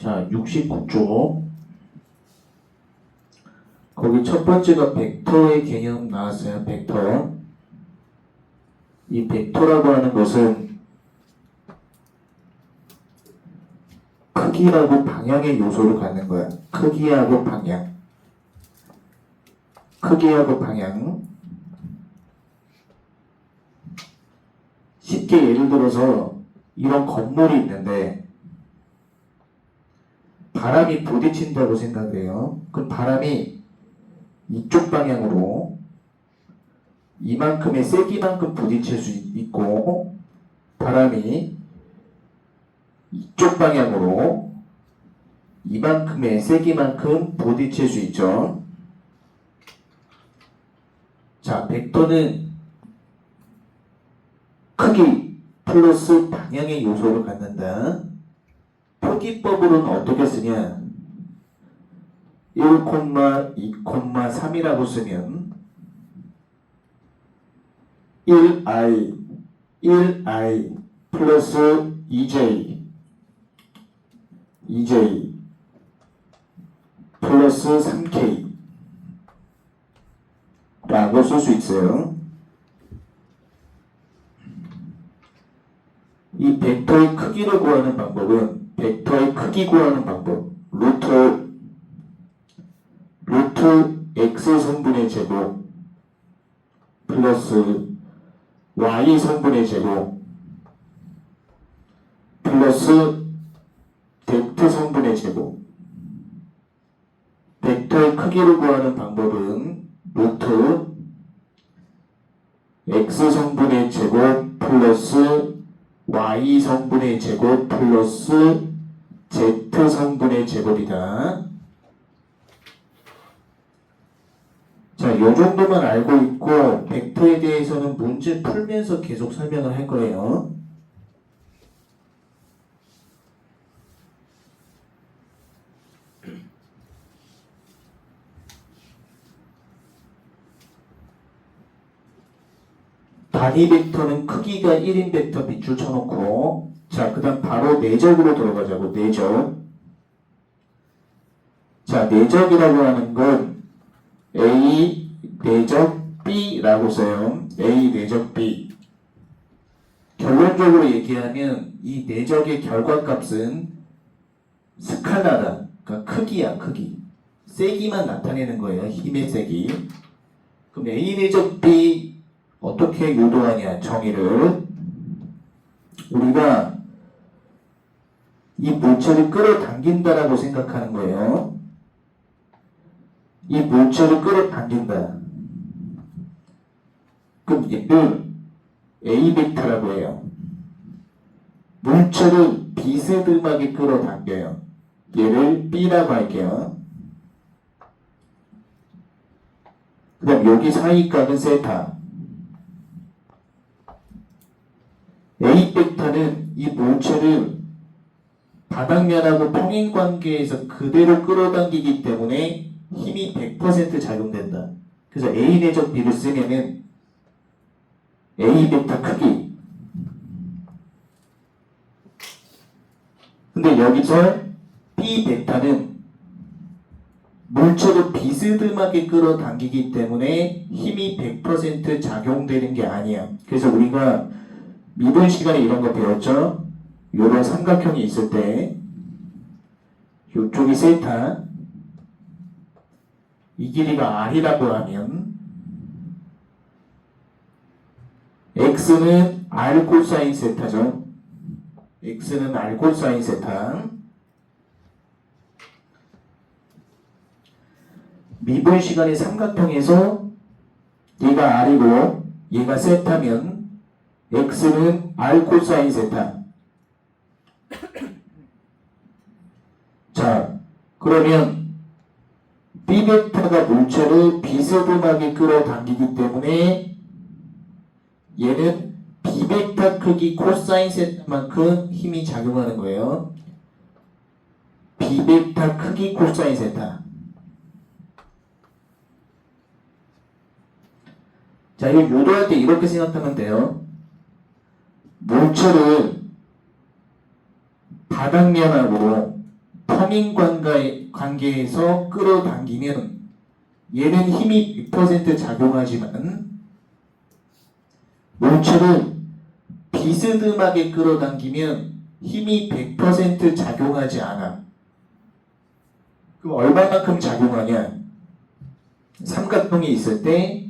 자, 69쪽. 거기 첫 번째가 벡터의 개념 나왔어요. 벡터. 이 벡터라고 하는 것은 크기하고 방향의 요소를 갖는 거야. 크기하고 방향. 크기하고 방향. 쉽게 예를 들어서 이런 건물이 있는데 바람이 부딪힌다고 생각해요. 그럼 바람이 이쪽 방향으로 이만큼의 세기만큼 부딪힐 수 있고, 바람이 이쪽 방향으로 이만큼의 세기만큼 부딪힐 수 있죠. 자, 벡터는 크기 플러스 방향의 요소를 갖는다. 표기법으로는 어떻게 쓰냐? 1, 2, 3이라고 쓰면 1i 플러스 2j 플러스 3k 라고 쓸 수 있어요. 이 벡터의 크기를 구하는 방법은 벡터의 크기 구하는 방법 루트 x 성분의 제곱 플러스 y 성분의 제곱 플러스 z 성분의 제곱. 벡터의 크기를 구하는 방법은 루트 x 성분의 제곱 플러스 y 성분의 제곱 플러스 z 성분의 제곱이다. 자, 요 정도만 알고 있고 벡터에 대해서는 문제 풀면서 계속 설명을 할 거예요. 단위 벡터는 크기가 1인 벡터 밑줄 쳐놓고, 자, 그 다음 바로 내적으로 들어가자고. 내적. 자, 내적이라고 하는 건 A 내적 B라고 써요. A 내적 B. 결론적으로 얘기하면 이 내적의 결과값은 스칼라다. 그러니까 크기야, 크기. 세기만 나타내는 거예요. 힘의 세기. 그럼 A 내적 B 어떻게 유도하냐, 정의를. 우리가 이 물체를 끌어당긴다라고 생각하는 거예요. 이 물체를 끌어당긴다. 그럼 얘를 A 벡터라고 해요. 물체를 비스듬하게 끌어당겨요. 얘를 B라고 할게요. 그 다음 여기 사이각은 세타. A 벡터는 이 물체를 바닥면하고 평행관계에서 그대로 끌어당기기 때문에 힘이 100% 작용된다. 그래서 A 내적 B를 쓰면은 A 벡터 크기. 근데 여기서 B 벡터는 물체를 비스듬하게 끌어당기기 때문에 힘이 100% 작용되는 게 아니야. 그래서 우리가 미분 시간에 이런 거 배웠죠? 요런 삼각형이 있을 때 요쪽이 세타, 이 길이가 r이라고 하면 x는 r 코사인 세타죠. x는 r 코사인 세타. 미분 시간의 삼각형에서 얘가 r이고 얘가 세타면 x는 r 코사인 세타. 자, 그러면 B 벡터가 물체를 비스듬하게 끌어당기기 때문에 얘는 B 벡터 크기 코사인 세타만큼 힘이 작용하는 거예요. B 벡터 크기 코사인 세타. 자, 이거 유도할 때 이렇게 생각하면 돼요. 물체를 바닥면하고 터닝 관계에서 끌어당기면 얘는 힘이 100% 작용하지만 물체를 비스듬하게 끌어당기면 힘이 100% 작용하지 않아. 그럼 얼마만큼 작용하냐? 삼각형이 있을 때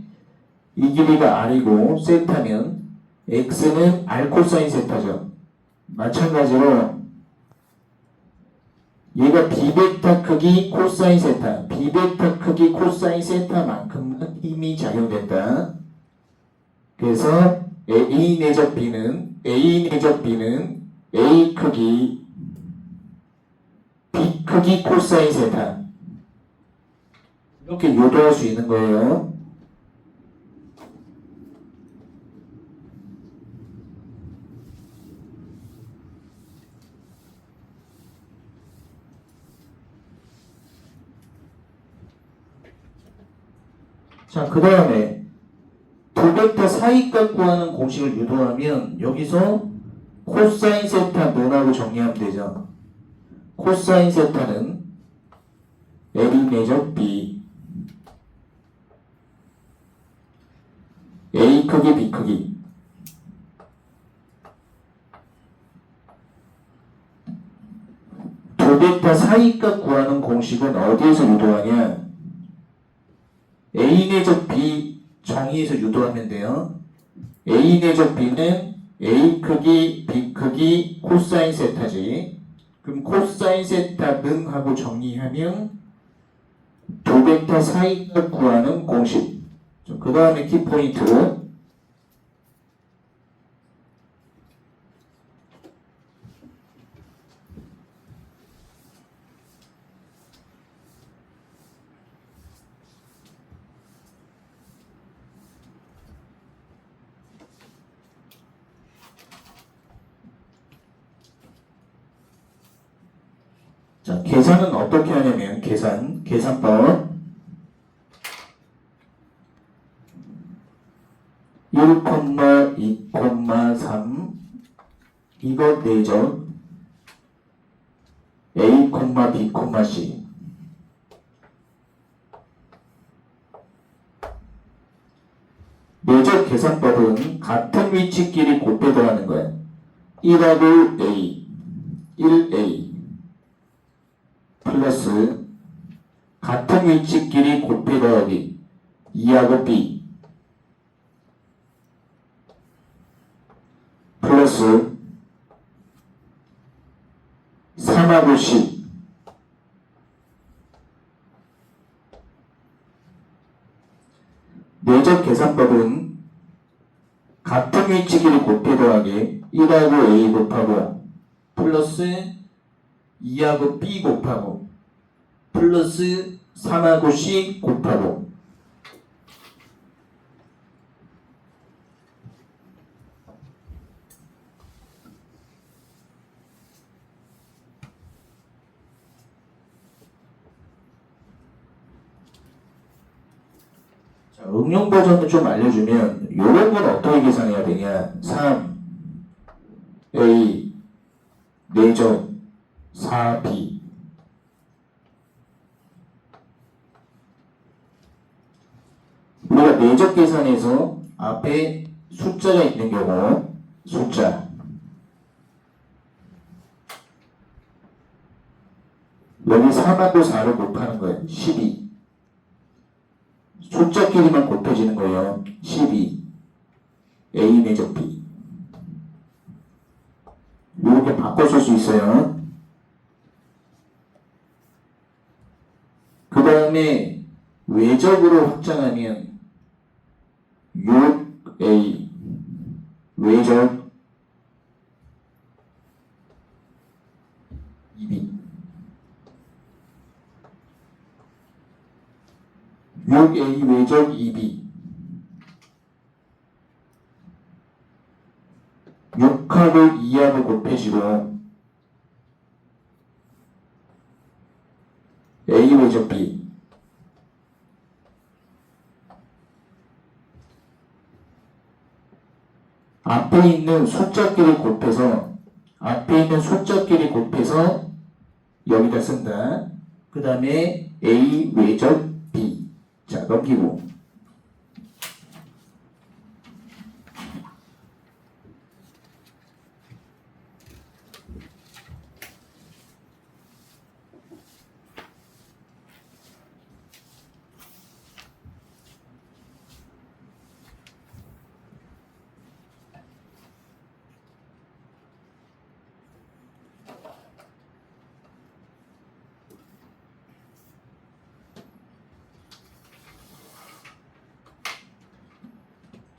이 길이가 r이고 세타면 x는 r 코사인 세타죠. 마찬가지로 얘가 b베타 크기 코사인 세타, b베타 크기 코사인 세타만큼만 힘이 작용된다. 그래서 A 내적 B는 A 크기 B 크기 코사인 세타 이렇게 요도할 수 있는 거예요. 자, 그 다음에 두 벡터 사이값 구하는 공식을 유도하면 여기서 코사인 세타 논하고 정리하면 되죠. 코사인 세타는 A 내적 B A 크기 B 크기 두 벡터 사이값 구하는 공식은 어디에서 유도하냐? A 내적 B 정의에서 유도하면 돼요. A 내적 B는 A 크기 B 크기 코사인 세타지. 그럼 코사인 세타는 하고 정리하면 두 벡터 사이값 구하는 공식. 그 다음에 키포인트. 자, 계산은 어떻게 하냐면 계산법 1,2,3 이것 내적 A, B, C 내적 계산법은 같은 위치끼리 곱해 더하는 거야. 1하고 A 1A 플러스 같은 위치끼리 곱해 더하기 2하고 B 플러스 3하고 C 내적 계산법은 같은 위치끼리 곱해 더하기 1하고 A 곱하고 플러스 2하고 B 곱하고 플러스 3하고 C 곱하고 자, 응용 버전을 좀 알려주면 요런 건 어떻게 계산해야 되냐? 3A 내적 4B 우리가 내적 계산에서 앞에 숫자가 있는 경우 숫자 여기 3하고 4를 곱하는 거예요. 12 숫자끼리만 곱해지는 거예요. 12 A 내적 B 이렇게 바꿔 쓸 수 있어요. 그 다음에 외적으로 확장하면 6A 외적 2B 6A 외적 2B 6하고 2하고 곱해지고 A 외적 B 앞에 있는 숫자끼리 곱해서 여기다 쓴다. 그 다음에 A 외적 B. 자, 넘기고.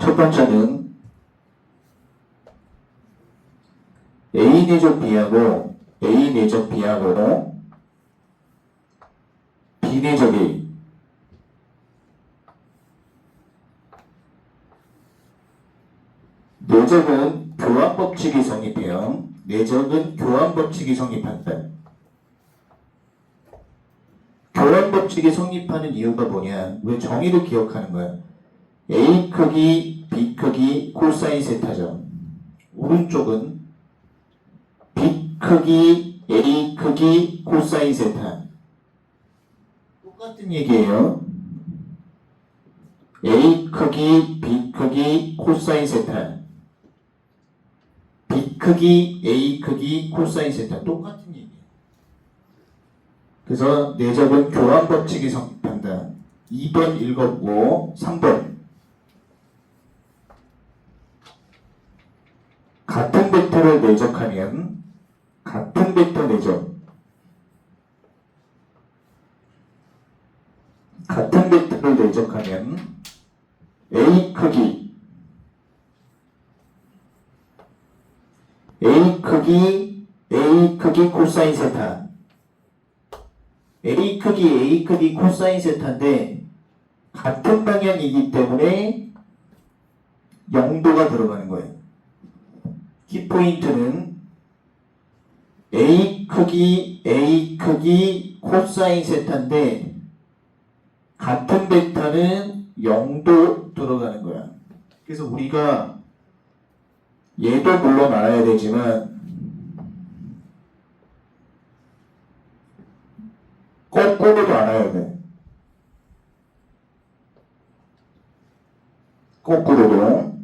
첫 번째는 A 내적 B하고 A 내적 B하고 B 내적 A. 내적은 교환법칙이 성립해요. 내적은 교환법칙이 성립한다. 교환법칙이 성립하는 이유가 뭐냐? 왜 정의를 기억하는 거야? A 크기, B 크기, 코사인 세타죠. 오른쪽은 B 크기, A 크기, 코사인 세타. 똑같은 얘기예요. A 크기, B 크기, 코사인 세타. B 크기, A 크기, 코사인 세타. 똑같은 얘기예요. 그래서 내적은 교환법칙이 성립한다. 2번 읽었고 3번. 같은 벡터를 내적하면 같은 벡터 내적 같은 벡터를 내적하면 A 크기 코사인 세타 A 크기 코사인 세타인데 같은 방향이기 때문에 0도가 들어가는 거예요. 키포인트는 A 크기 코사인 세타인데 같은 벡터는 0도 들어가는 거야. 그래서 우리가 얘도 물론 알아야 되지만 거꾸로도 알아야 돼. 거꾸로도.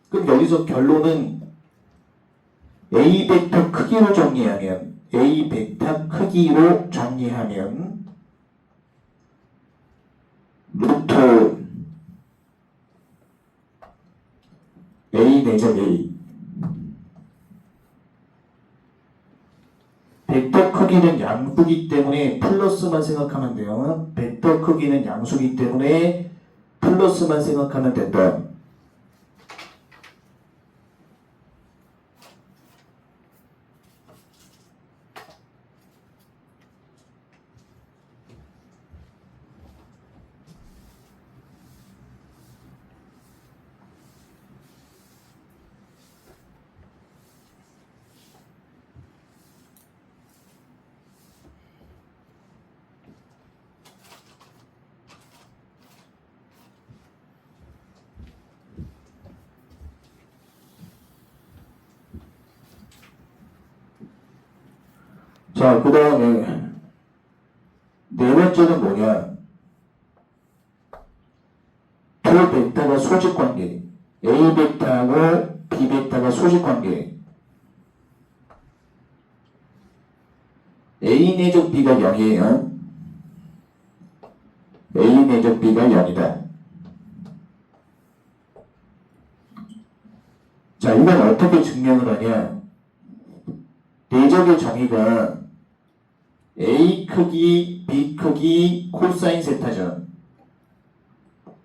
그럼 여기서 결론은 A 벡터 크기로 정리하면 A 벡터 크기로 정리하면 루트 A 내적 A 벡터 크기는 양수기 때문에 플러스만 생각하면 돼요. 벡터 크기는 양수기 때문에 플러스만 생각하면 된다. 자, 그 다음에 네 번째는 뭐냐? 두 벡터가 소직관계. A 벡터하고 B 벡터가 소직관계. A 내적 B가 0이에요. A 내적 B가 0이다. 자, 이건 어떻게 증명을 하냐? 내적의 정의가 A 크기, B 크기, 코사인 세타죠.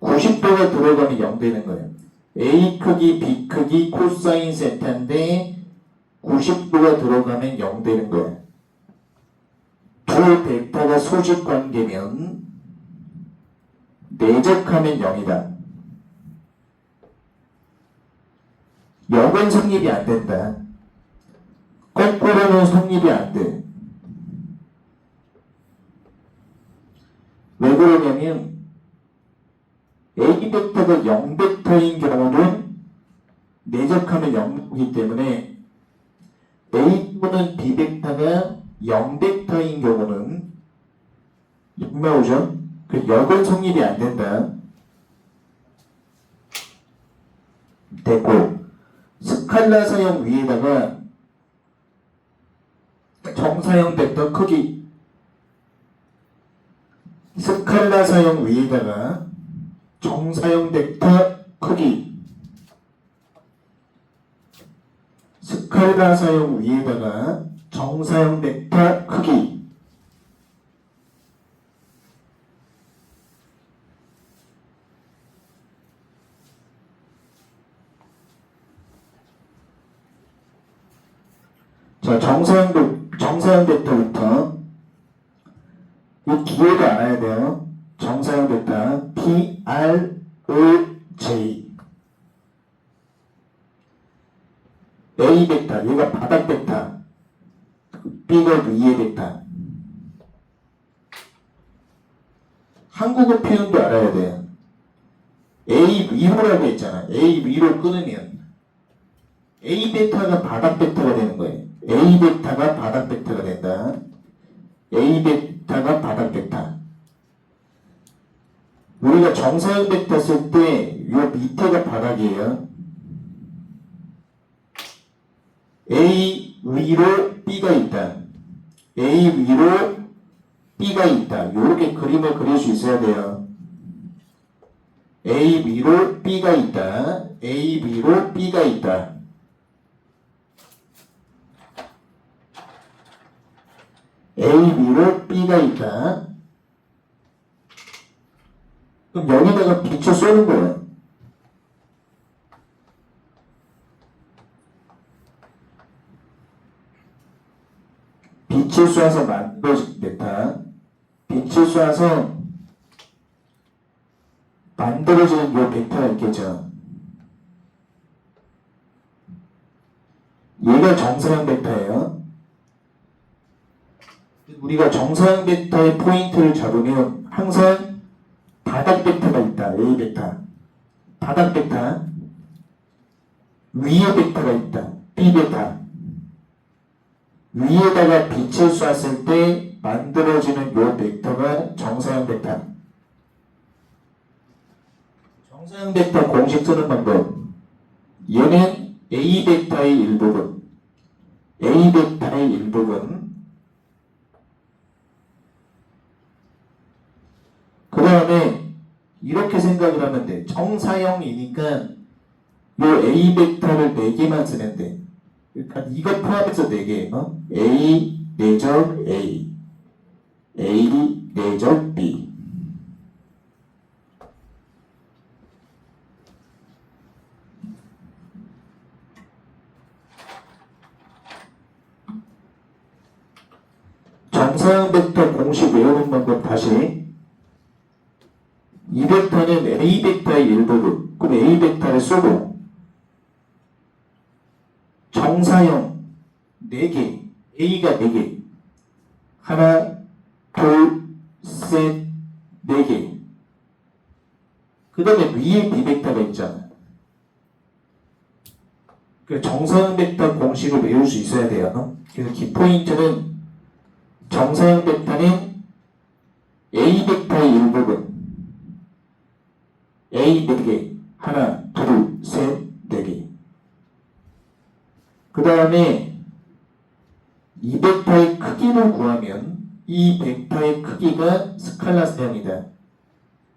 90도가 들어가면 0 되는 거예요. A 크기, B 크기, 코사인 세타인데 90도가 들어가면 0 되는 거예요. 두 벡터가 소직 관계면 내적하면 0이다. 0은 성립이 안 된다. 거꾸로는 성립이 안 돼. 왜 그러냐면 A 벡터가 0 벡터인 경우는 내적하면 0이기 때문에 A 또는 B 벡터가 0벡터인 경우는 6 나오죠? 그 역은 성립이 안 된다. 됐고, 스칼라 사형 위에다가 정사형 벡터 크기, 스칼라 사형 위에다가 정사형 벡터 크기, 스칼라 사형 위에다가 정사형 벡터 크기. 자, 정사형 벡터부터 이 기호도 알아야 돼요. 정사형 벡터 P, R, O, J. A 벡터, 얘가 바닥 벡터. B가 위의 벡터. 한국어 표현도 알아야 돼요. A 위로라고 했잖아. A 위로 끊으면 A 벡터가 바닥 벡터가 되는 거예요. A 벡터가 바닥 벡터가 된다. A 벡터가 바닥 벡터. 우리가 정사형 벡터 쓸 때 요 밑에가 바닥이에요. A 위로 B가 있다. A 위로 B가 있다. 요렇게 그림을 그릴 수 있어야 돼요. A 위로 B가 있다. A 위로 B가 있다. A 위로 B가 있다. 그럼 여기다가 빛을 쏘는 거예요. 빛을 쏴서 만들어진 벡터. 빛을 쏴서 만들어지는 요 벡터가 있겠죠. 얘가 정사형 벡터예요. 우리가 정사형 벡터의 포인트를 잡으면 항상 바닥 벡터가 있다. A 벡터. 바닥 벡터. 위에 벡터가 있다. B 벡터. 위에다가 빛을 쐈을 때 만들어지는 요 벡터가 정사형 벡터. 정사형 벡터 공식 쓰는 방법. 얘는 A 벡터의 일부분. A 벡터의 일부분. 그 다음에 이렇게 생각을 하면 돼. 정사형이니까 요 A 벡터를 4개만 쓰면 돼. 그러니까 이거 포함해서 4개. A 내적 A, A 내적 B. 정사형 벡터 공식 외우는 방법 다시. 이 벡터는 A 벡터의 일부분. 그럼 A 벡터를 쏘고 정사형 4개, A가 4개. 하나, 둘, 셋, 4개. 그 다음에 위에 B 벡터가 있잖아. 그 정사형 벡터 공식을 외울 수 있어야 돼요. 그래서 키포인트는 정사형 벡터는 A 벡터의 일부분. A 4개. 하나, 둘, 셋, 4개. 그 다음에 이 벡터의 크기를 구하면 이 벡터의 크기가 스칼라 사형이다.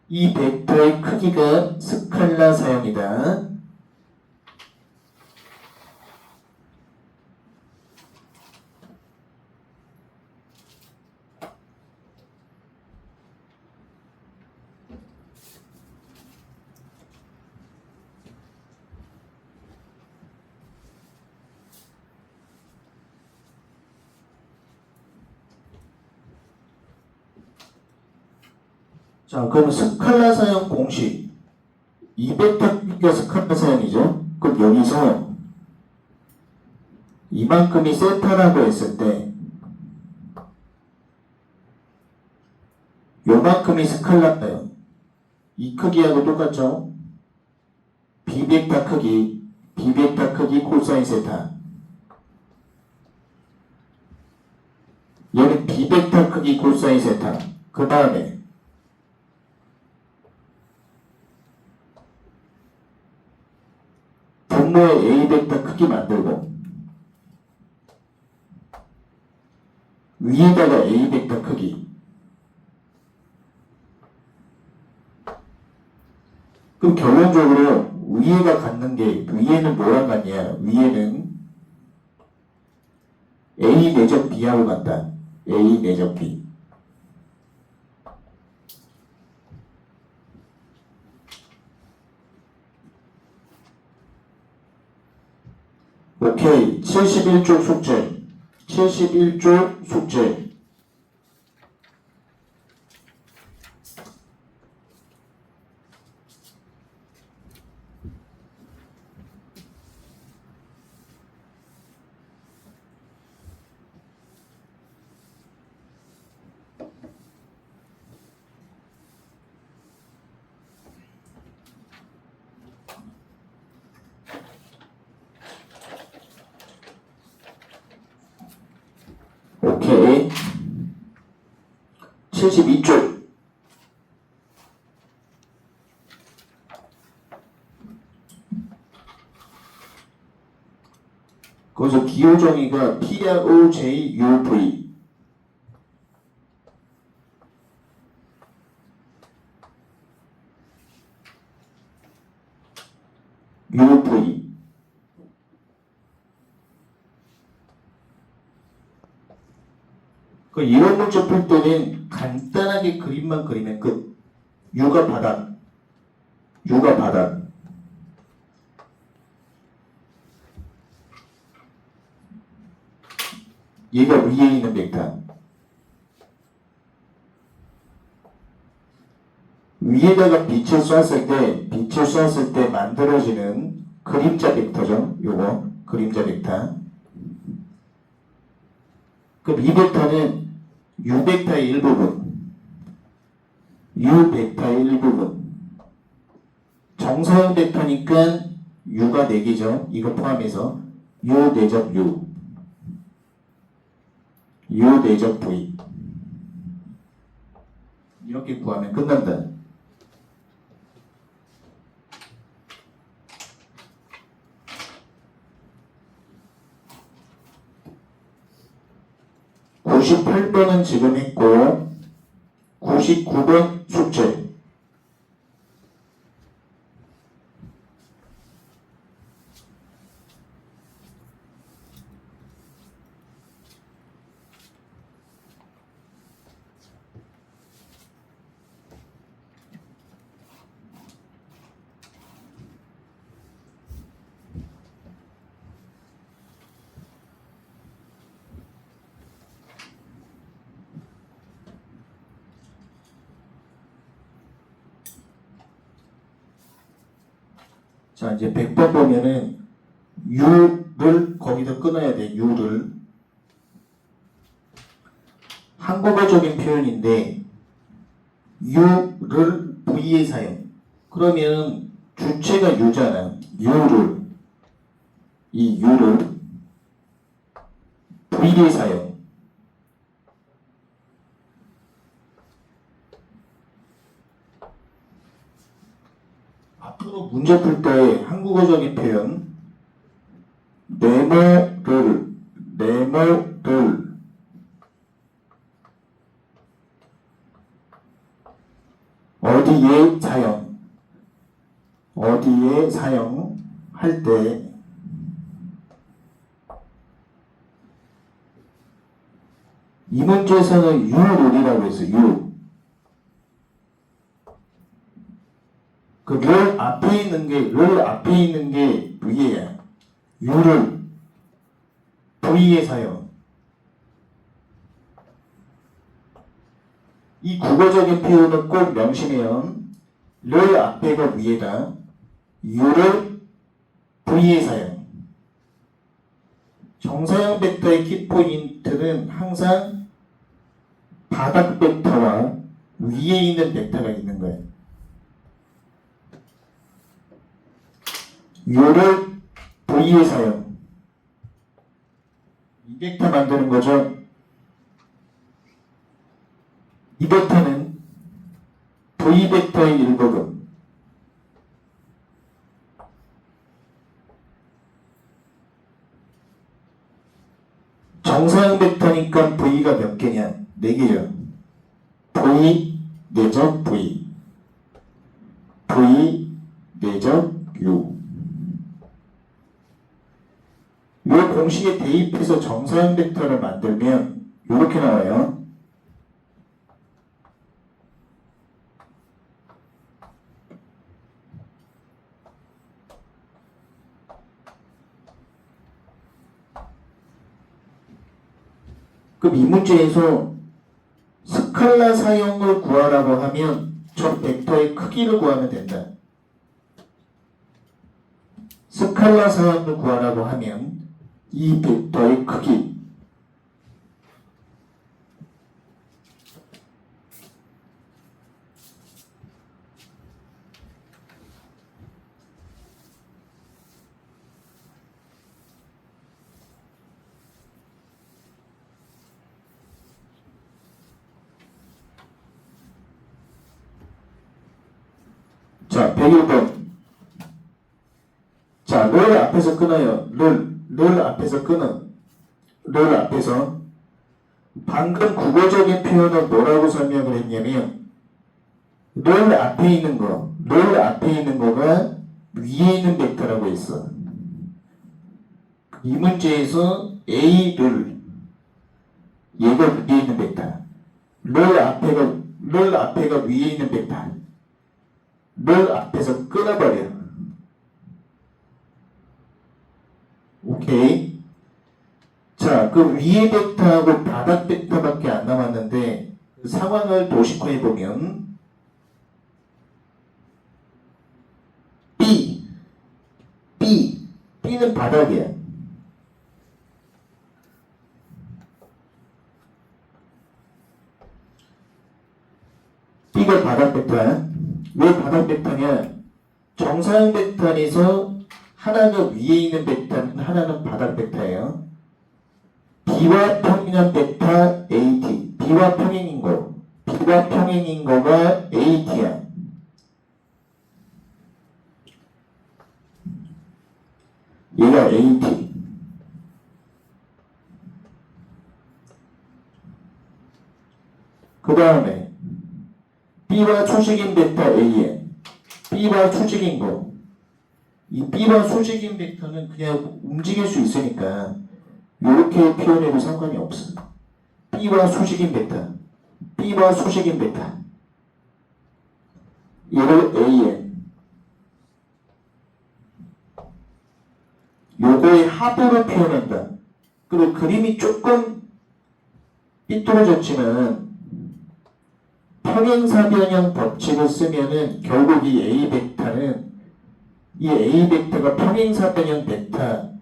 이 벡터의 크기가 스칼라 사형이다. 자, 그럼 스칼라 사형 공식. 이 벡터 크기가 스칼라 사형이죠. 그럼 여기서 이만큼이 세타라고 했을 때 요만큼이 스칼라예요. 이 크기하고 똑같죠? B 벡터 크기 코사인 세타. B벡터 크기 코사인 세타. 그 다음에 분모의 A벡터 크기 만들고 위에다가 A벡터 크기. 그럼 결론적으로 위에가 갖는 게 위에는 뭐랑 같냐? 위에는 A 내적 B하고 같다. A 내적 B. 오케이. 71쪽 숙제. 71쪽 숙제. 오케이. 72쪽. 거기서 기호정의가 PROJUV. UV. 그 이런 문제 풀 때는 간단하게 그림만 그리면 끝. U가 바닥. U가 바닥. 얘가 위에 있는 벡터. 위에다가 빛을 쐈을 때 만들어지는 그림자 벡터죠. 요거 그림자 벡터. 그럼 이 벡터는 U 벡터의 일부분. U 벡터의 일부분. 정사형 벡터니까 U가 4개죠. 이거 포함해서 U 내적 U. U 내적 V. 이렇게 구하면 끝난다. (98번은) 지금 했고 99번 숙제. 자, 이제 100번 보면은 U를 거기서 끊어야 돼. U를. 한국어적인 표현인데 U를 V에 사용. 그러면 주체가 U잖아. U를. 이 U를 V에 사용. 앞으로 문제 풀 때 한국어적인 표현 네모를 어디에 사용할 때 이 문제에서는 U룰이라고 했어. U. 그 를 앞에 있는 게 V야. U를 V에 사용. 이 국어적인 표현은 꼭 명심해요. 를 앞에가 위에다. U를 V에 사용. 정사형 벡터의 키포인트는 항상 바닥 벡터와 위에 있는 벡터가 있는 거예요. U를 V에 사용. 이 벡터 만드는 거죠. 이 벡터는 V 벡터의 일부분. 정사형 벡터니까 V가 몇 개냐? 4개죠. V 내적 V, V 내적 U. 이 공식에 대입해서 정사형 벡터를 만들면 이렇게 나와요. 그럼 이 문제에서 스칼라 사형을 구하라고 하면 저 벡터의 크기를 구하면 된다. 스칼라 사형을 구하라고 하면 이 벡터의 크기, 자, 101번. 자, 를 앞에서 끊어요. 를 앞에서 끊어. 를 앞에서. 방금 국어적인 표현은 뭐라고 설명을 했냐면, 를 앞에 있는 거, 를 앞에 있는 거가 위에 있는 벡터라고 했어. 이 문제에서 A를, 얘가 위에 있는 벡터. 를 앞에가 위에 있는 벡터. 를 앞에서 끊어버려. 오케이. 자, 그 위에 벡터하고 바닥 벡터밖에 안 남았는데 그 상황을 도식화해보면 B는 바닥이야. B가 바닥 벡터야. 왜 바닥 벡터냐? 정사형 벡터 안에서 하나가 위에 있는 벡터는 하나는 바닥 벡터예요. B와 평행한 벡터 AT. B와 평행인 거가 AT야. 얘가 AT. 그 다음에 B와 수직인 벡터 AN. B와 수직인 거. 이 B와 수직인 벡터는 그냥 움직일 수 있으니까 이렇게 표현해도 상관이 없어. B와 수직인 벡터. B와 수직인 벡터. 얘를 AN. 요거의 합으로 표현한다. 그리고 그림이 조금 삐뚤어졌지만 평행사변형 법칙을 쓰면은 결국 이 A 벡터는 이 A 벡터가 평행사변형 벡터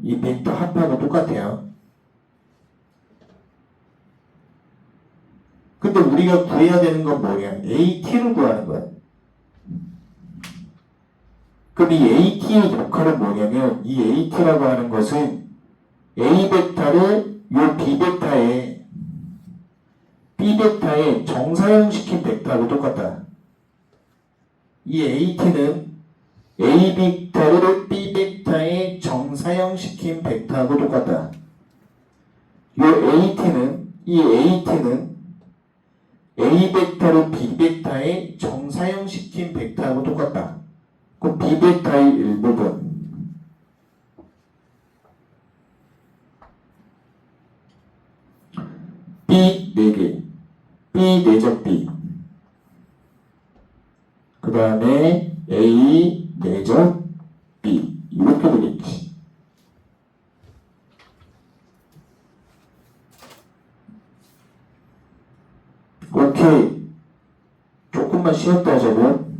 이 벡터 합하고 똑같아요. 근데 우리가 구해야 되는 건 뭐냐? AT를 구하는 거야. 그럼 이 AT의 역할은 뭐냐면 이 AT라고 하는 것은 A 벡터를 요 B 벡터에 정사형시킨 벡터하고 똑같다. 이 AT는 A 벡터를 B 벡터에 정사형시킨 벡터하고 똑같다. 이 AT는 A 벡터를 B 벡터에 정사형시킨 벡터하고 똑같다. 그럼 B 벡터의 일부분. B 4개. B 내적 B. 그 다음에 A 내적 B. 이렇게 되겠지. 오케이. 조금만 쉬었다 하자고.